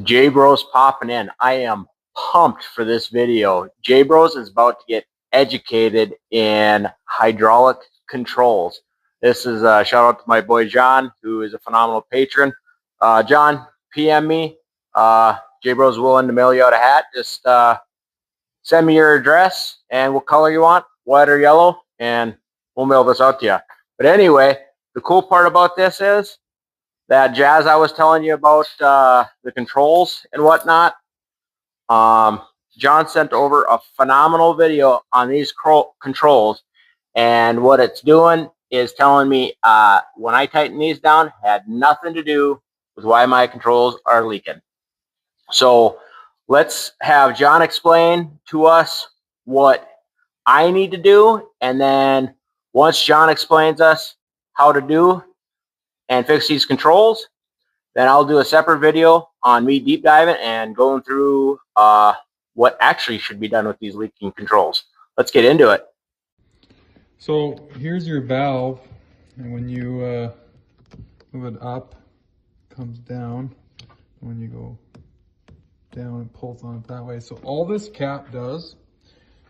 Jbros popping in. I am pumped for this video. Jbros is about to get educated in hydraulic controls. This is a shout out to my boy John, who is a phenomenal patron. John, PM me. Jbros willing to mail you out a hat. Just send me your address and what color you want, white or yellow, and we'll mail this out to you. But anyway, the cool part about this is that jazz I was telling you about, the controls and whatnot. John sent over a phenomenal video on these controls, and what it's doing is telling me when I tighten these down, had nothing to do with why my controls are leaking. So let's have John explain to us what I need to do, and then once John explains us how to do and fix these controls, then I'll do a separate video on me deep diving and going through what actually should be done with these leaking controls. Let's get into it. So here's your valve, and when you move it up, it comes down. When you go down, it pulls on it that way. So all this cap does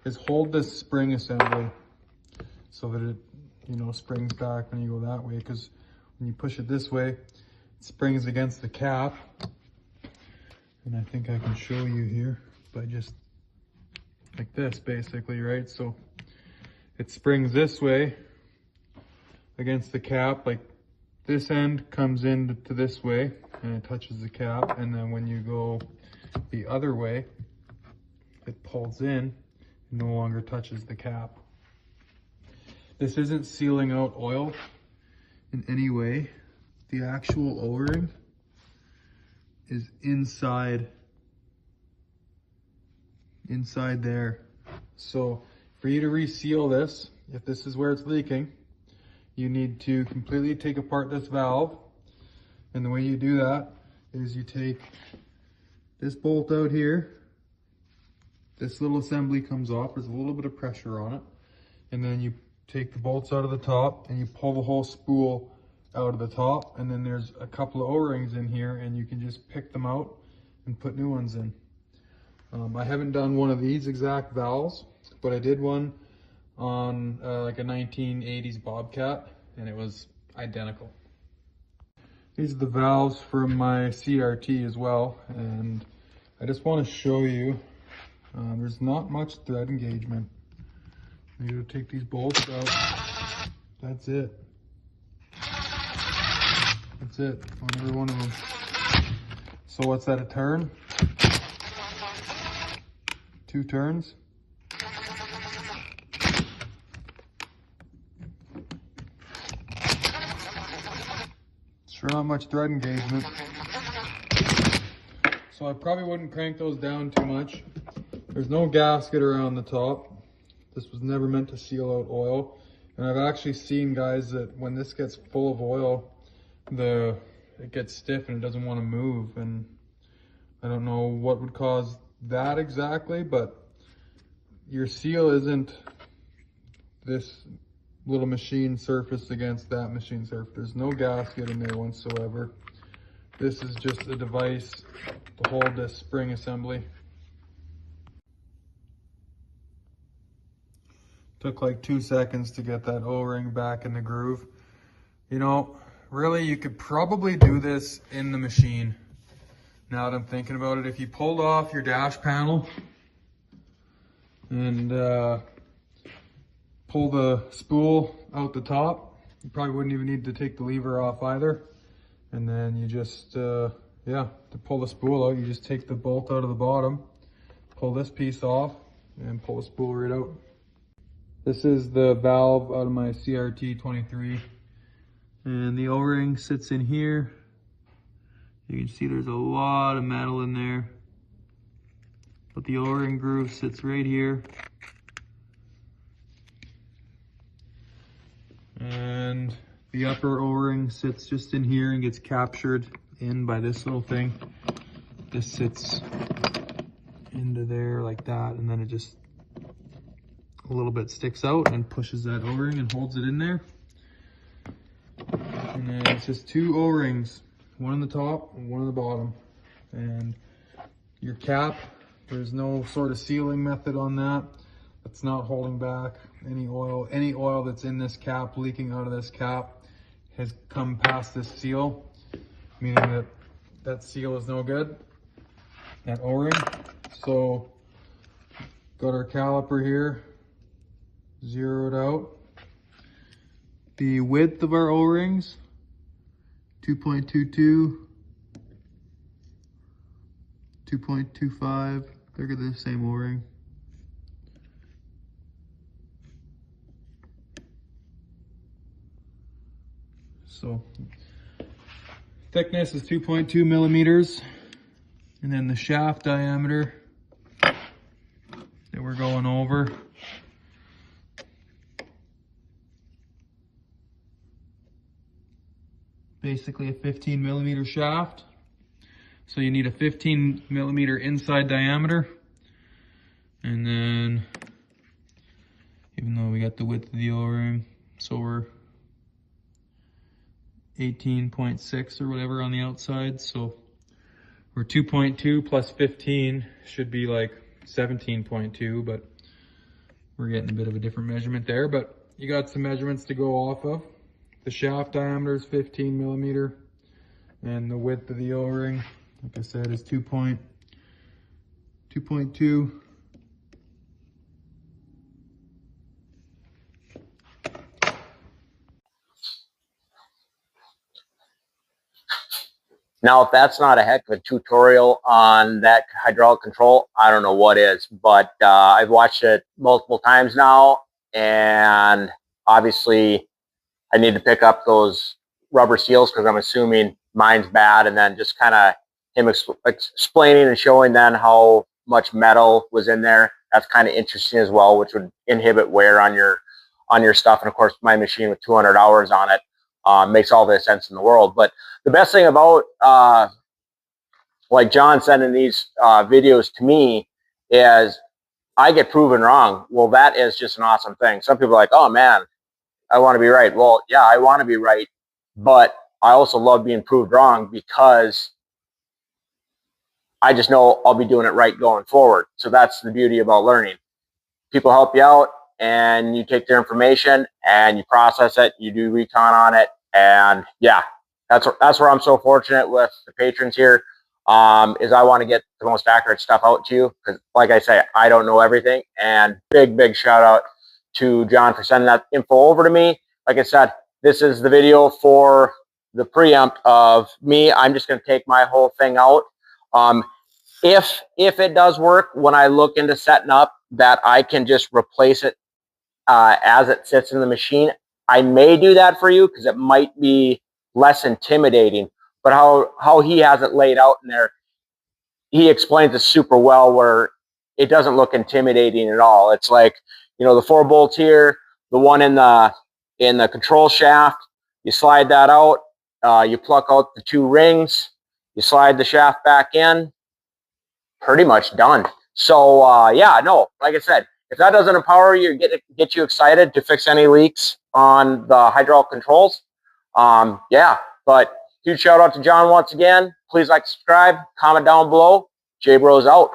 is hold this spring assembly so that it, springs back when you go that way, because when you push it this way, it springs against the cap. And I think I can show you here by just like this, basically, right? So it springs this way against the cap, like this end comes into this way and it touches the cap, and then when you go the other way, it pulls in and no longer touches the cap. This isn't sealing out oil in any way. The actual O-ring is inside there. So for you to reseal this, if this is where it's leaking, you need to completely take apart this valve. And the way you do that is you take this bolt out here. This little assembly comes off. There's a little bit of pressure on it. And then you take the bolts out of the top and you pull the whole spool out of the top, and then there's a couple of O-rings in here, and you can just pick them out and put new ones in. I haven't done one of these exact valves, but I did one on like a 1980s Bobcat, and it was identical. These are the valves from my CRT as well, and I just want to show you there's not much thread engagement. You gotta take these bolts out. That's it. That's it on every one of them. So what's that, a turn? 2 turns. Sure not much thread engagement. So I probably wouldn't crank those down too much. There's no gasket around the top. This was never meant to seal out oil. And I've actually seen guys that when this gets full of oil, it gets stiff and it doesn't want to move. And I don't know what would cause that exactly, but your seal isn't this little machine surface against that machine surface. There's no gasket in there whatsoever. This is just a device to hold this spring assembly. Took like 2 seconds to get that O-ring back in the groove. Really, you could probably do this in the machine. Now that I'm thinking about it, if you pulled off your dash panel and pull the spool out the top, you probably wouldn't even need to take the lever off either. And then you just, to pull the spool out, you just take the bolt out of the bottom, pull this piece off, and pull the spool right out. This is the valve out of my CRT23. And the O-ring sits in here. You can see there's a lot of metal in there. But the O-ring groove sits right here. And the upper O-ring sits just in here and gets captured in by this little thing. This sits into there like that, and then it just a little bit sticks out and pushes that O-ring and holds it in there. And then it's just 2 O-rings, one on the top and one on the bottom. And your cap, there's no sort of sealing method on that. It's not holding back any oil. Any oil that's in this cap, leaking out of this cap, has come past this seal, meaning that that seal is no good, that O-ring. So got our caliper here zeroed out. The width of our O-rings, 2.22, 2.25, they're the same O-ring. So thickness is 2.2 millimeters, and then the shaft diameter that we're going over, basically a 15 millimeter shaft. So you need a 15 millimeter inside diameter. And then, even though we got the width of the O-ring, so we're 18.6 or whatever on the outside. So we're 2.2 plus 15 should be like 17.2, but we're getting a bit of a different measurement there. But you got some measurements to go off of. The shaft diameter is 15 millimeter, and the width of the O-ring, like I said, is 2.2. Now, if that's not a heck of a tutorial on that hydraulic control, I don't know what is. But I've watched it multiple times now, and obviously I need to pick up those rubber seals because I'm assuming mine's bad, and then just kind of him explaining and showing then how much metal was in there. That's kind of interesting as well, which would inhibit wear on your stuff. And of course, my machine with 200 hours on it makes all the sense in the world. But the best thing about like John sending these videos to me is I get proven wrong. Well, that is just an awesome thing. Some people are like, oh man, I want to be right. Well, yeah, I want to be right, but I also love being proved wrong because I just know I'll be doing it right going forward. So that's the beauty about learning. People help you out, and you take their information and you process it, you do recon on it, and yeah, that's where I'm so fortunate with the patrons here, is I want to get the most accurate stuff out to you because, like I say, I don't know everything. And big shout out to John for sending that info over to me. Like I said, this is the video for the preempt of me. I'm just going to take my whole thing out. If it does work, when I look into setting up that I can just replace it as it sits in the machine, I may do that for you because it might be less intimidating. But how he has it laid out in there, he explains it super well where it doesn't look intimidating at all. It's like, you know, the 4 bolts here, the one in the control shaft, you slide that out, you pluck out the 2 rings, you slide the shaft back in, pretty much done. So yeah, no, like I said, if that doesn't empower you, get you excited to fix any leaks on the hydraulic controls, yeah. But huge shout out to John once again. Please like, subscribe, comment down below. Jbros out.